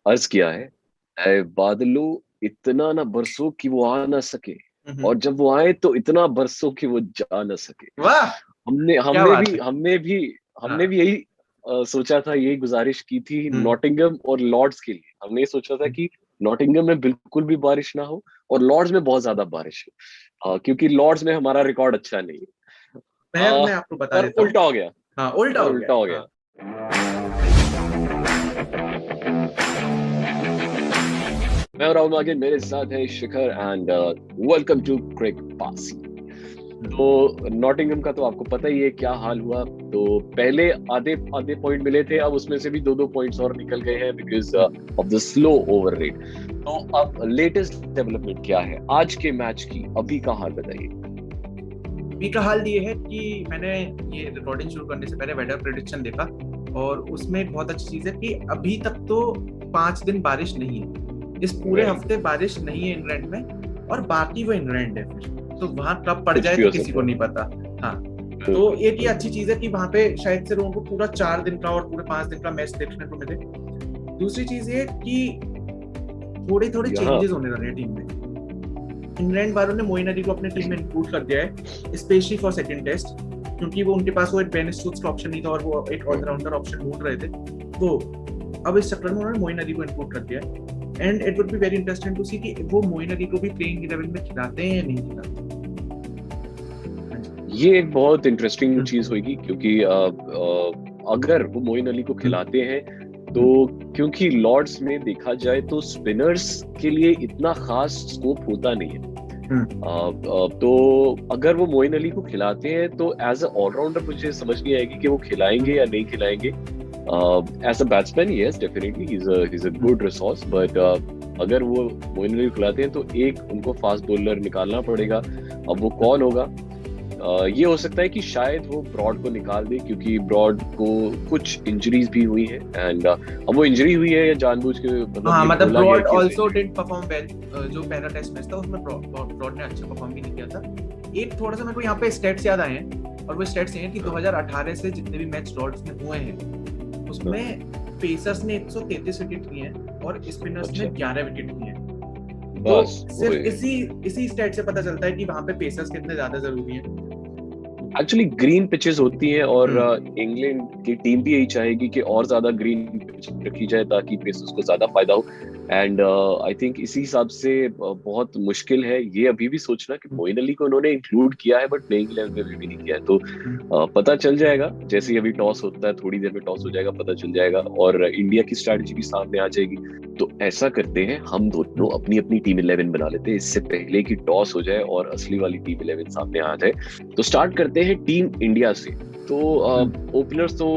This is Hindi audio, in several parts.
अर्ज किया है, ऐ बादलों इतना ना बरसो कि वो आ ना सके, हम्म। और जब वो आए तो इतना बरसो कि वो जा ना सके। वाह, हमने क्या हमने बात भी है। हमने भी हमने हाँ। भी यही सोचा था, यही गुजारिश की थी हम्म। नॉटिंघम और लॉर्ड्स के लिए। हमने ये सोचा था कि नॉटिंघम में बिल्कुल भी बारिश ना हो और लॉर्ड्स में बहुत ज्यादा बारिश हो, क्योंकि लॉर्ड्स में हमारा रिकॉर्ड अच्छा नहीं है। मैं आपको बता पर देता हूँ। उल्टा हो गया। हाँ, उल्टा पर हो उल्टा गया। हो हाँ। गया। मैं राहुल मागिन, मेरे साथ है शिखर, एंड वेलकम टू क्रिक पास। हम्म। तो नॉटिंघम का तो आपको पता ही है क्या हाल हुआ। तो पहले आधे आधे पॉइंट मिले थे, अब उसमें से भी दो दो पॉइंट्स और निकल गए हैं because of the slow over rate. तो अब लेटेस्ट डेवलपमेंट क्या है आज के मैच की, अभी का हाल बताइए। अभी का हाल ये है कि मैंने ये रिकॉर्डिंग शुरू करने से पहले वेदर प्रेडिक्शन देखा, और उसमें एक बहुत अच्छी चीज है कि अभी तक तो 5 दिन बारिश नहीं है, इस पूरे राइट। हफ्ते बारिश नहीं है इंग्लैंड में, और बाकी वो इंग्लैंड है फिर, तो वहां कब पड़ कुछ जाए भी तो हो किसी सकता को है। नहीं पता। हाँ। तो बिल्कुल एक ये अच्छी बिल्कुल। चीज है कि वहां पे शायद से लोगों को पूरा 4 दिन का और पूरे 5 दिन का मैच देखने को मिले। दूसरी चीज ये कि थोड़े थोड़े यहाँ चेंजेस होने लगे हैं टीम में। इंग्लैंड वालों ने मोइन अली को अपनी टीम में इंक्लूड कर दिया है, स्पेशली फॉर सेकंड टेस्ट, क्योंकि वो उनके पास वो एक बेन स्टोक्स का ऑप्शन नहीं था और वो एक ऑलराउंडर ऑप्शन ढूंढ रहे थे। तो अब इस चक्कर में उन्होंने मोइन अली को इंक्लूड कर दिया है, and it would be very interesting to see कि वो मोइन अली को भी प्लेइंग 11 में खिलाते हैं या नहीं खिलाते। हाँ जी। ये एक बहुत इंटरेस्टिंग हम्म। चीज होगी, क्योंकि अगर वो मोइन अली को हम्म। खिलाते हैं तो, हम्म। क्योंकि लॉर्ड्स में देखा जाए तो स्पिनर्स के लिए इतना खास स्कोप होता नहीं है। हम्म। तो अगर वो मोइन अली को खिलाते हैं तो एज अ ऑलराउंडर मुझे समझ नहीं आएगी कि वो खिलाएंगे या नहीं खिलाएंगे। As a batsman yes definitely he is a good resource, but अगर वो मोइन अली को खिलाते हैं तो एक उनको फास्ट बॉलर निकालना पड़ेगा। अब वो कौन होगा? ये हो सकता है कि शायद वो ब्रॉड को निकाल दे, क्योंकि ब्रॉड को कुछ इंजरीज भी हुई है, एंड अब वो इंजरी हुई है या जानबूझ के, मतलब हाँ, ये मतलब बोला गया है ब्रॉड कि उसे also injury. Did perform well. जो पहला टेस्ट मैच था उसमें ब्रॉड ने अच्छा परफॉर्म भी नहीं किया था। एक थोड़ा सा मेरे को यहाँ पे स्टेट्स याद आए हैं, और वो स्टेट्स ये हैं कि 2018 से जितने भी मैच लॉर्ड्स में हुए हैं उसमें पेसर्स ने 133 विकेट लिए हैं और स्पिनर्स ने अच्छा। 11 विकेट लिए हैं। तो बस वो सिर्फ इसी इसी स्टेट से पता चलता है कि वहां पे पेसर्स कितने ज्यादा जरूरी हैं। एक्चुअली ग्रीन पिचेस होती हैं, और हम्म। इंग्लैंड की टीम भी यही चाहेगी कि और ज्यादा ग्रीन पिच रखी जाए ताकि पेसर्स को ज्यादा फायदा हो। एंड आई थिंक इसी हिसाब से बहुत मुश्किल है ये अभी भी सोचना कि मोइन अली को उन्होंने इंक्लूड किया है बट प्लेइंग 11 में भी नहीं किया है। तो पता चल जाएगा जैसे ही अभी टॉस होता है, थोड़ी देर में टॉस हो जाएगा, पता चल जाएगा, और इंडिया की स्ट्रैटेजी भी सामने आ जाएगी। तो ऐसा करते हैं, हम दोनों अपनी अपनी टीम 11 बना लेते हैं इससे पहले कि टॉस हो जाए और असली वाली टीम 11 सामने आ जाए। तो स्टार्ट करते हैं टीम इंडिया से। तो ओपनर्स तो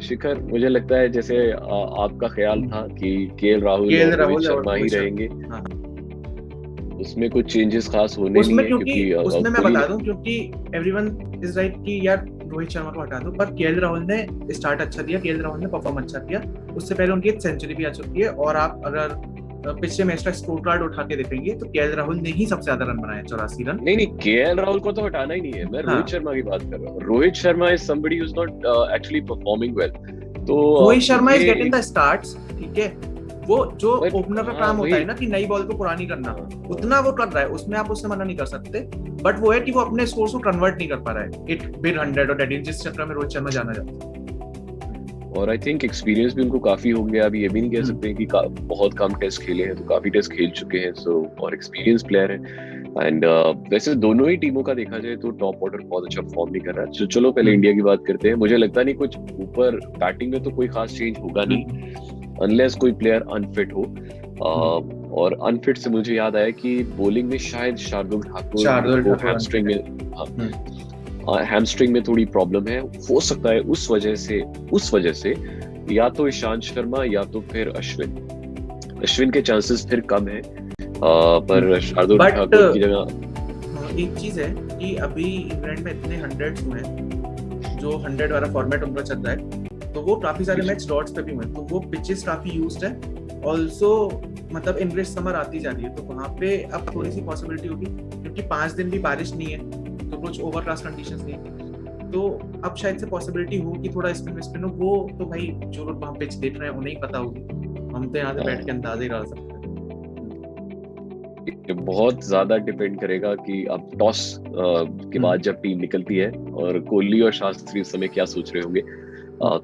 शिखर, मुझे लगता है जैसे आपका ख्याल था कि केएल राहुल केएल और रोहित राहुल और शर्मा ही रोहित रहेंगे, शर्मा। हाँ। उसमें कुछ चेंजेस खास होने नहीं उसमें है क्योंकि क्योंकि उसमें मैं कोहली बता ने। दूं, क्योंकि एवरीवन इज राइट कि यार रोहित शर्मा को हटा दो, पर केएल राहुल ने स्टार्ट अच्छा दिया, केएल राहुल ने परफॉर्म अच्छा किया। उससे पहले उनकी एक सेंचुरी भी आ चुकी है, और आप अगर पिछले मैच का स्कोर कार्ड उठा के देखेंगे तो केएल राहुल ने ही सबसे ज्यादा रन बनाए, 84 रन। नहीं नहीं, केएल राहुल को तो हटाना ही नहीं है, मैं रोहित हाँ। शर्मा की बात कर रहा हूँ। Rohit Sharma is somebody who is not actually performing well. तो रोहित शर्मा इज ये गेटिंग द स्टार्ट्स, ठीक है। वो जो बट ओपनर का हाँ काम होता वही। है ना कि नई बॉल को पुरानी करना, हाँ, उतना वो कर रहा है, उसमें आप उससे मना नहीं कर सकते। बट वो है कि वो अपने स्कोर को कन्वर्ट नहीं कर पा रहा है, इट बिग 100 और डेड इन, जिस चक्कर में रोहित शर्मा जाना जाता है। और आई थिंक एक्सपीरियंस भी उनको काफी हो गया। अभी ये भी नहीं कह सकते कि बहुत कम टेस्ट खेले हैं, तो काफी टेस्ट खेल चुके हैं, सो और एक्सपीरियंस प्लेयर है। एंड वैसे दोनों ही टीमों का देखा जाए तो टॉप ऑर्डर बहुत अच्छा परफॉर्म नहीं कर रहा है। तो चलो पहले इंडिया की बात करते हैं। मुझे लगता नहीं कुछ ऊपर बैटिंग में तो कोई खास चेंज होगा नहीं, अनलेस कोई प्लेयर अनफिट हो। और अनफिट से मुझे याद आया कि बॉलिंग में शायद शार्दुल ठाकुर शार्दुल को ठाकुर हैमस्ट्रिंग अनफिट है। में, हाँ, हैमस्ट्रिंग में थोड़ी प्रॉब्लम है। हो सकता है उस वजह से या तो ईशांत शर्मा या तो फिर अश्विन के चांसेस फिर कम है। पर शार्दुल बट ठाकुर की जगह। एक चीज है कि अभी इंग्लैंड में इतने हंड्रेड्स हुए हैं, जो 100 वाला फॉर्मेट उनका चल रहा है, तो वो काफी सारे मैच डॉट्स पे भी हुए हैं, तो वो पिचेस काफी यूज्ड है ऑल्सो। मतलब इंग्लिश समर आती जा रही है, तो वहां पे अब थोड़ी सी पॉसिबिलिटी होगी, क्योंकि 5 दिन भी बारिश नहीं है, तो कुछ ओवरकास्ट कंडीशंस नहीं है, तो अब शायद से पॉसिबिलिटी हो कि थोड़ा स्पिन हो। वो तो भाई जो लोग वहां पिच देख रहे हैं उन्हें ही पता होगी। हम तो यहाँ से बैठ के अंदाजा ही लगा सकते हैं। ये बहुत ज्यादा डिपेंड करेगा कि अब टॉस के बाद जब टीम निकलती है और कोहली और शास्त्री उस समय क्या सोच रहे होंगे।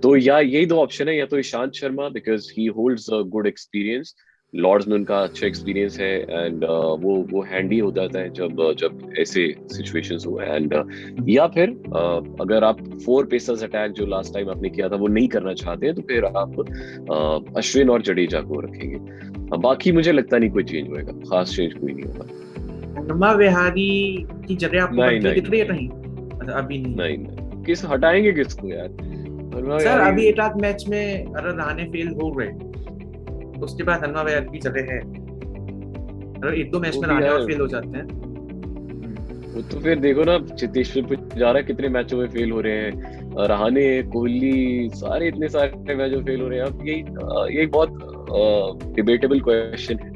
तो या यही दो ऑप्शन है, या तो Ishant Sharma because he holds a good experience, Lord's में उनका अच्छा एक्सपीरियंस है, एंड वो हैंडी हो जाता है जब जब ऐसे सिचुएशंस हो। एंड या फिर अगर आप 4 पेसर्स अटैक जो लास्ट टाइम आपने किया था वो नहीं करना चाहते हैं, तो फिर आप अश्विन और जडेजा को रखेंगे। बाकी मुझे लगता नहीं कोई चेंज होएगा, खास चेंज कोई नहीं होगा। हनुमा विहारी की जगह आपको नहीं बनती नहीं दिख रही है कहीं? अच्छा, अभी नहीं। नहीं नहीं, किस हटाएंगे किसको यार? हनुमा सर विहारी अभी एक आध मैच में अगर रहाणे फेल हो गए तो उसके बाद हनुमा विहारी की जगह है। अगर एक दो मैच वो में भी रहाणे है। और फेल हो जाते हैं। वो तो फिर देखो ना, चेतेश्वर पुजारा कितने मैचों में फेल हो रहे हैं, रहाणे, कोहली, सारे इतने सारे मैचों में फेल हो रहे हैं। अब यही बहुत डिबेटेबल क्वेश्चन है।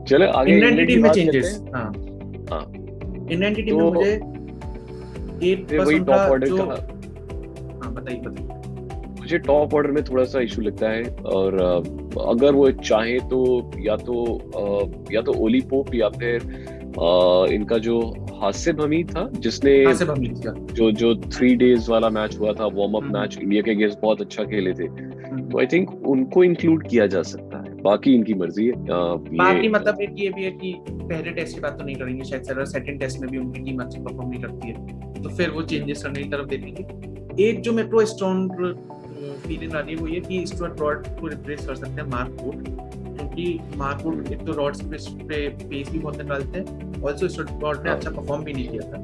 चलो आगे इंग्लैंड की इंग्लैंड की टीम में बात करते चेंजेस, हैं। हाँ हाँ, इंग्लैंड की टीम में तो मुझे एक फिर बस वही उनका टॉप ऑर्डर जो, का हाँ बताइए बताइए। मुझे टॉप ऑर्डर में थोड़ा सा इशू लगता है। और अगर वो चाहे तो या तो ओली पोप, या फिर इनका जो हासिब हमीद था जिसने हाँ से भमीज का। जो 3 डेज वाला मैच हुआ था, वार्म अप हम्म, मैच इंडिया के अगेंस्ट बहुत अच्छा खेले थे, हम्म। तो आई थिंक उनको इंक्लूड किया जा सकता है। बाकी इनकी मर्जी है। बाकी ये मतलब एक ये भी है कि पहले टेस्ट की बात तो नहीं करेंगे शायद से, अगर सेकंड टेस्ट में भी उनकी टीम अच्छा परफॉर्म नहीं करती है तो फिर वो चेंजेस करने की तरफ देखेंगे। एक जो मेरे को स्ट्रॉन्ग फीलिंग आ रही है वो ये कि स्टुअर्ट ब्रॉड को रिप्लेस कर सकते हैं मार्क वुड, क्योंकि मार्क वुड एक तो रॉड्स पे पेस भी बहुत निकालते हैं, ऑल्सो स्टुअर्ट ब्रॉड ने अच्छा परफॉर्म भी नहीं किया था।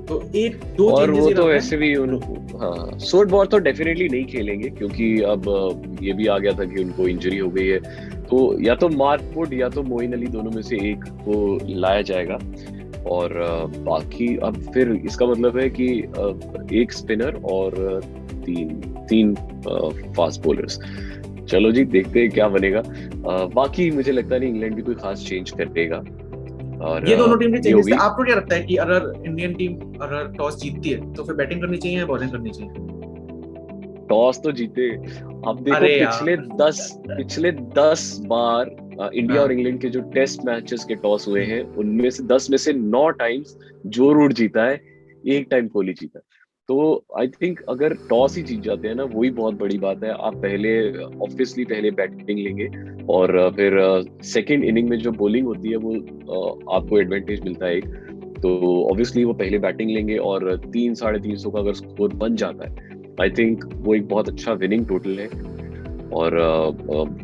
तो एक दो और चेंजेस वो ही तो रहते ऐसे भी हाँ, सोट बॉल तो डेफिनेटली नहीं खेलेंगे, क्योंकि अब ये भी आ गया था कि उनको इंजरी हो गई है। तो या तो मार्क वुड या तो मोइन अली, दोनों में से एक को लाया जाएगा। और बाकी अब फिर इसका मतलब है कि एक स्पिनर और तीन फास्ट बॉलर्स। चलो जी, देखते हैं क्या बनेगा। बाकी मुझे लगता नहीं इंग्लैंड भी कोई खास चेंज करेगा। और ये दोनों टीम के ये चेंजेस थे। होगी। आपको क्या लगता है कि अगर इंडियन टीम अगर टॉस जीतती है तो फिर बैटिंग करनी चाहिए या बॉलिंग करनी चाहिए? टॉस तो जीते। अब देखो अरे पिछले यार, 10 बार इंडिया हाँ और इंग्लैंड के जो टेस्ट मैचेस के टॉस हुए हैं, उनमें से 10 में से 9 टाइम्स जो रूट जीता है, एक टाइम कोहली जीता है। तो आई थिंक अगर टॉस ही जीत जाते हैं ना, वही बहुत बड़ी बात है। आप ऑब्वियसली पहले बैटिंग लेंगे, और फिर सेकंड इनिंग में जो बॉलिंग होती है वो आपको एडवांटेज मिलता है एक। तो ऑब्वियसली वो पहले बैटिंग लेंगे, और 300-350 का अगर स्कोर बन जाता है, आई थिंक वो एक बहुत अच्छा विनिंग टोटल है। और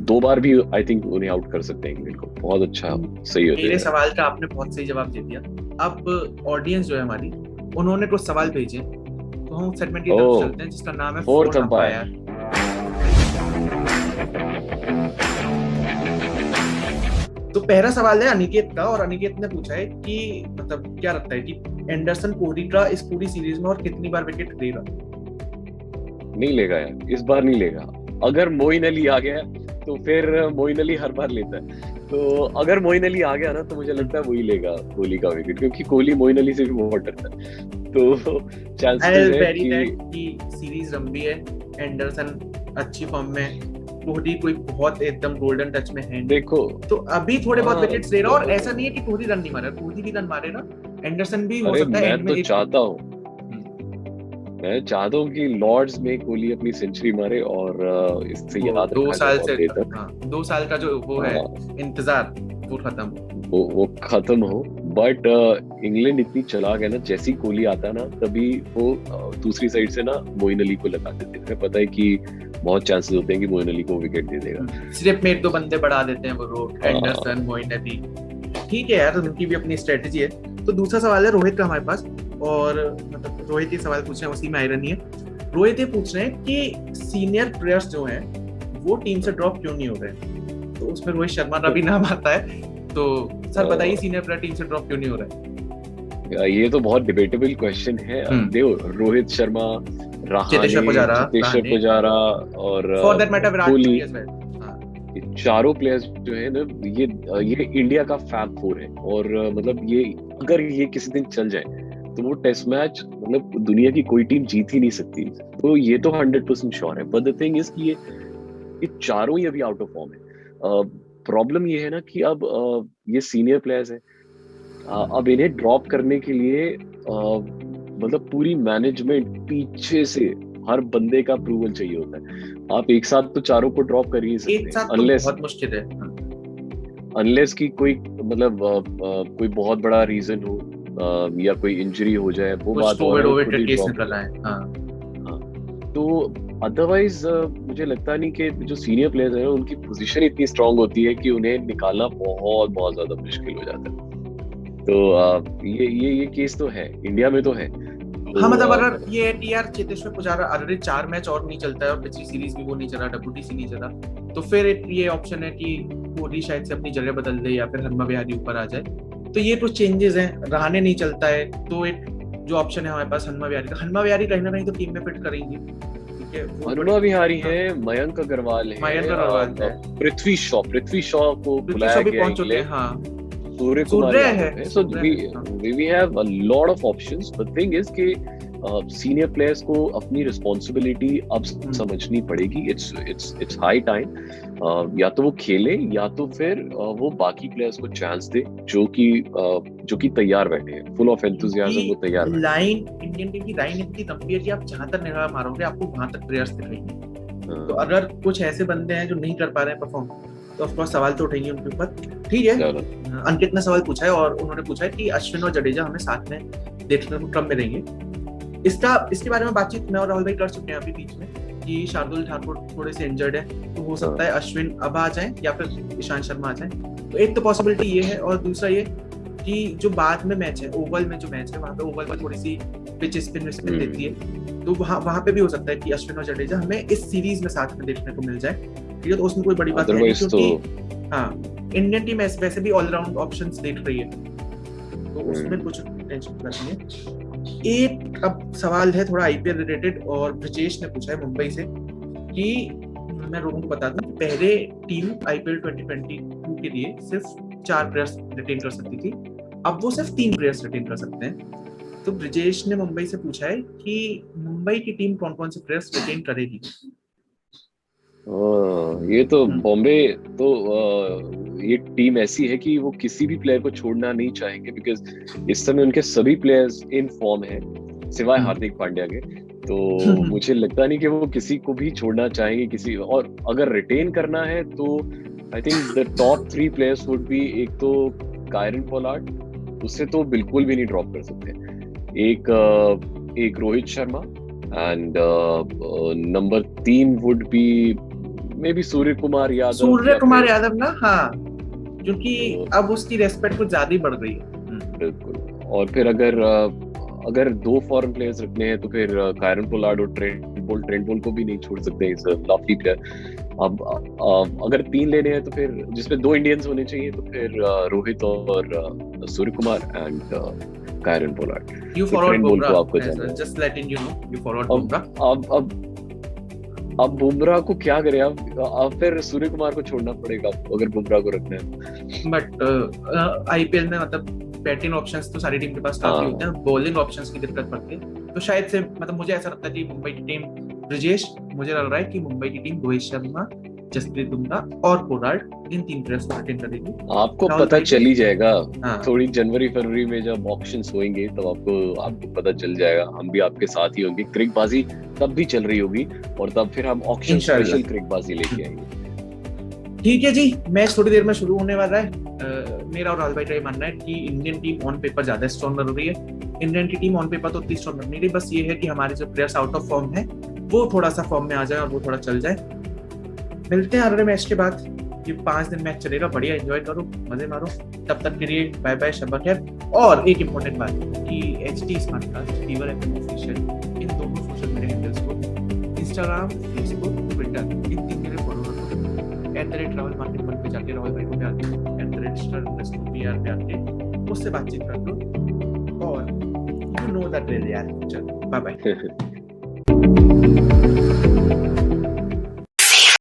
2 बार भी आई थिंक उन्हें आउट कर सकते हैं इंग्लैंड को। बहुत अच्छा, सही हो मेरे जाएगा। सवाल का आपने बहुत सही जवाब दे दिया। अब ऑडियंस जो है हमारी, उन्होंने कुछ सवाल भेजे, तो हम सेगमेंट की तरफ ओह, चलते हैं जिसका नाम है फोर्थ फोर्थ अंपायर। अंपायर। तो पहला सवाल है अनिकेत का, और अनिकेत ने पूछा है कि मतलब क्या लगता है कि एंडरसन कोहली इस पूरी सीरीज में और कितनी बार विकेट लेगा? नहीं लेगा यार, इस बार नहीं लेगा। अगर मोइन अली आ गया तो फिर मोइन अली हर बार लेता है। तो अगर मोइन अली आ गया ना, तो मुझे लगता है वही लेगा कोहली का विकेट, क्योंकि कोहली मोइन अली से भी बहुत डरता है। तो चांसेस है कि सीरीज लंबी है, एंडरसन अच्छी फॉर्म में, कोहली कोई बहुत एकदम गोल्डन टच में है। देखो, तो अभी थोड़े बहुत हाँ, विकेट्स ले रहा, और ऐसा नहीं है कि कोहली रन नहीं मारे, कोहली भी रन मारेगा, एंडरसन भी हो अरे सकता है एंड मैं में तो चाहता हूँ कि लॉर्ड्स में कोहली अपनी सेंचुरी मारे, और इससे याद 2 रखा जाए साल बहुत से, देर तक। हाँ 2 साल का जो वो है हाँ, इंतजार, वो खत्म। वो खत्म हो। बट इंग्लैंड इतनी चालाक है ना, जैसी कोहली आता ना, तभी वो दूसरी साइड से ना मोइन अली को लगा देते हैं। पता है कि बहुत चांसेस होते हैं कि मोइन अली को विकेट दे देगा। सिर्फ में 1-2 बंदे बढ़ा देते हैं वो लोग, एंडरसन, मोइन अली। ठीक है यार, उनकी भी अपनी स्ट्रेटेजी है। तो दूसरा सवाल है रोहित का हमारे पास, और मतलब रोहित ये सवाल पूछ रहे हैं, उसी में आयरन है। रोहित ये पूछ रहे हैं कि सीनियर प्लेयर्स जो हैं वो टीम से ड्रॉप क्यों नहीं हो रहे? तो उसमें रोहित शर्मा का भी नाम आता है। तो सर बताइए, सीनियर प्लेयर टीम से ड्रॉप क्यों नहीं हो रहा है? ये तो बहुत डिबेटेबल क्वेश्चन है। देखो, रोहित शर्मा, रहाणे, चेतेश्वर पुजारा और for that matter Virat Kohli, Kohli as well, ये चारों प्लेयर्स जो है ना, ये इंडिया का फैब फोर है। और मतलब ये अगर ये किसी दिन चल जाए तो वो टेस्ट मैच मतलब दुनिया की कोई टीम जीत ही नहीं सकती। तो ये तो 100% श्योर है। बट द थिंग इज कि ये ये चारों ही अभी आउट ऑफ फॉर्म है। प्रॉब्लम ये है ना कि अब ये सीनियर प्लेयर्स हैं, अब इन्हें ड्रॉप करने के लिए मतलब पूरी मैनेजमेंट पीछे से हर बंदे का अप्रूवल चाहिए होता है। आप एक साथ तो चारों को ड्रॉप कर ही नहीं एक साथ सकते तो अनलेस बहुत मुश्किल है। अनलेस की कोई मतलब कोई बहुत बड़ा रीजन हो या कोई इंजरी हो जाए, वो कुछ बात और कोविड है, ओविड खुद का ही केस ड्रॉप निकल रहा है। हाँ, तो अदरवाइज मुझे लगता नहीं कि जो सीनियर प्लेयर्स हैं उनकी पोजीशन इतनी स्ट्रांग होती है कि उन्हें निकालना बहुत बहुत ज्यादा मुश्किल हो जाता है। तो ये केस तो है, इंडिया में तो है। तो हाँ, मतलब अगर ये है कि यार चेतेश्वर पुजारा ऑलरेडी 4 मैच और नहीं चलता है और पिछली सीरीज भी वो नहीं चला, WTC नहीं चला, तो फिर ये ऑप्शन है कि कोहली शायद से अपनी जगह बदल दे या फिर हनुमा विहारी ऊपर आ जाए। तो ये कुछ चेंजेस हैं, रहाणे नहीं चलता है तो एक जो ऑप्शन है हमारे पास हनुमा विहारी का, हनुमा विहारी कहीं ना कहीं तो टीम में फिट करेंगे। ठीक है, हनुमा विहारी है, मयंक अग्रवाल है, मयंक अग्रवाल है, पृथ्वी शॉ को बुलाया गया पहुंच चुके हैं। हाँ, सूर्य कुमार यादव है। सो हाँ। we have a lot of options, but thing is कि सीनियर प्लेयर्स को अपनी रिस्पॉन्सिबिलिटी अब समझनी पड़ेगी। इट्स हाई टाइम, या तो वो खेले या तो फिर वो बाकी प्लेयर्स को चांस दे जो कि तैयार बैठे हैं, फुल ऑफ एंथुसियाज्म, वो तैयार बैठे। लाइन इंडियन टीम की लाइन इतनी लंबी है कि आप जहां तक निगाह मारोगे आपको वहां तक प्लेयर्स दिखेंगे। तो अगर कुछ ऐसे बंदे हैं जो नहीं कर पा रहे हैं परफॉर्म, तो ऑफ कोर्स सवाल तो उठेंगे उनके ऊपर। ठीक है, अंकित ने सवाल पूछा है और उन्होंने पूछा है कि अश्विन और जडेजा हमें साथ में देखने को कब मिलेंगे। इसके बारे में बातचीत मैं और राहुल भाई कर चुके हैं अभी बीच में कि शार्दुल ठाकुर थोड़े से इंजर्ड है, तो हो सकता है अश्विन अब आ जाए या फिर ईशांत शर्मा आ जाए। तो एक तो पॉसिबिलिटी ये है, और दूसरा ये कि जो बाद में मैच है, ओवल में जो मैच है, वहाँ पे ओवल में थोड़ी सी पिच स्पिन देती है, तो वहाँ पे भी हो सकता है कि अश्विन और जडेजा हमें इस सीरीज में साथ में देखने को मिल जाए। ठीक है, तो उसमें कोई बड़ी बात नहीं, क्योंकि हाँ, इंडियन टीम वैसे भी ऑलराउंड ऑप्शंस देख रही है, तो उसमें कुछ टेंशन नहीं है। एक अब सवाल है थोड़ा आईपीएल रिलेटेड, और ब्रजेश ने पूछा है मुंबई से कि मैं लोगों को बता दूं, पहले टीम आईपीएल 2022 के लिए सिर्फ 4 प्लेयर्स रिटेन कर सकती थी, अब वो सिर्फ 3 प्लेयर्स रिटेन कर सकते हैं। तो ब्रजेश ने मुंबई से पूछा है कि मुंबई की टीम कौन कौन से प्लेयर्स रिटेन करेगी। ये तो बॉम्बे तो ये टीम ऐसी है कि वो किसी भी प्लेयर को छोड़ना नहीं चाहेंगे, बिकॉज इस समय उनके सभी प्लेयर्स इन फॉर्म हैं सिवाय हार्दिक पांड्या के। तो मुझे लगता नहीं कि वो किसी को भी छोड़ना चाहेंगे किसी, और अगर रिटेन करना है तो I think the top 3 players would be, एक तो कायरन पोलार्ड, उससे तो बिल्कुल भी नहीं ड्रॉप कर सकते, एक Rohit Sharma, and number 3 would be maybe Surya Kumar Yadav ना। हाँ, क्योंकि अब उसकी रेस्पेक्ट कुछ ज्यादा ही बढ़ गई है। बिल्कुल। और फिर अगर 2 फॉरेन प्लेयर्स रखने हैं तो फिर कायरन पोलार्ड और ट्रेंट बोल्ट को भी नहीं छोड़ सकते, इस लवली प्लेयर। अब अगर 3 लेने हैं तो फिर जिसमें 2 इंडियंस होने चाहिए, तो फिर रोहित और Surya Kumar and Kieron Pollard. You forward Bumrah, just letting you know, you forward Bumrah. अब बुमराह को क्या करें, अब फिर सूर्य कुमार को छोड़ना पड़ेगा अगर बुमराह को रखना है। बट आईपीएल में मतलब बैटिंग ऑप्शंस तो सारी टीम के पास काफी होते हैं, बॉलिंग ऑप्शंस की दिक्कत पड़ती है। तो शायद से मतलब मुझे ऐसा लगता है कि मुंबई की टीम, ब्रजेश, मुझे लग रहा है कि मुंबई की टीम रोहित शर्मा, जसप्रीत बुमराह और पोलार्ड, इन 3 प्लेयर्स को रिटेन करेगी। आपको पता चल ही जाएगा। थोड़ी जनवरी फरवरी में जब ऑप्शंस होंगे तब आपको पता चल जाएगा। हम भी आपके साथ ही होंगे, क्रिकबाजी तब भी चल रही होगी, और तब फिर हम ऑक्शन स्पेशल क्रिकबाजी लेके आएंगे। ठीक है जी, मैच थोड़ी देर में शुरू होने वाला है। मेरा और राहुल भाई का ये मानना है कि इंडियन टीम ऑन पेपर ज्यादा स्ट्रॉन्ग लग रही है। इंडियन की टीम ऑन पेपर तो उतनी स्ट्रॉन्ग लग नहीं रही, बस ये है कि हमारे जो प्लेयर्स आउट ऑफ फॉर्म है वो थोड़ा सा फॉर्म में आ जाए और वो थोड़ा चल जाए। मिलते हैं अगले मैच के बाद। ये 5 दिन मैच चलेगा, बढ़िया एंजॉय करो, मजे मारो। तब तक के लिए बाय बाय, शब्बा खैर। और एक इम्पोर्टेंट बात कि HT Smartcast, fever FM official, इन दोनों सोशल मीडिया हैंडल्स को इंस्टाग्राम, फेसबुक, ट्विटर, इन 3 जगह फॉलो करो। @राहुल मार्केट पर पे जाके राहुल भाई को प्यार दो, @star_PR पे आके मुझसे बातचीत कर दो, और यू नो दैट रियल यार। चलो बाय बाय।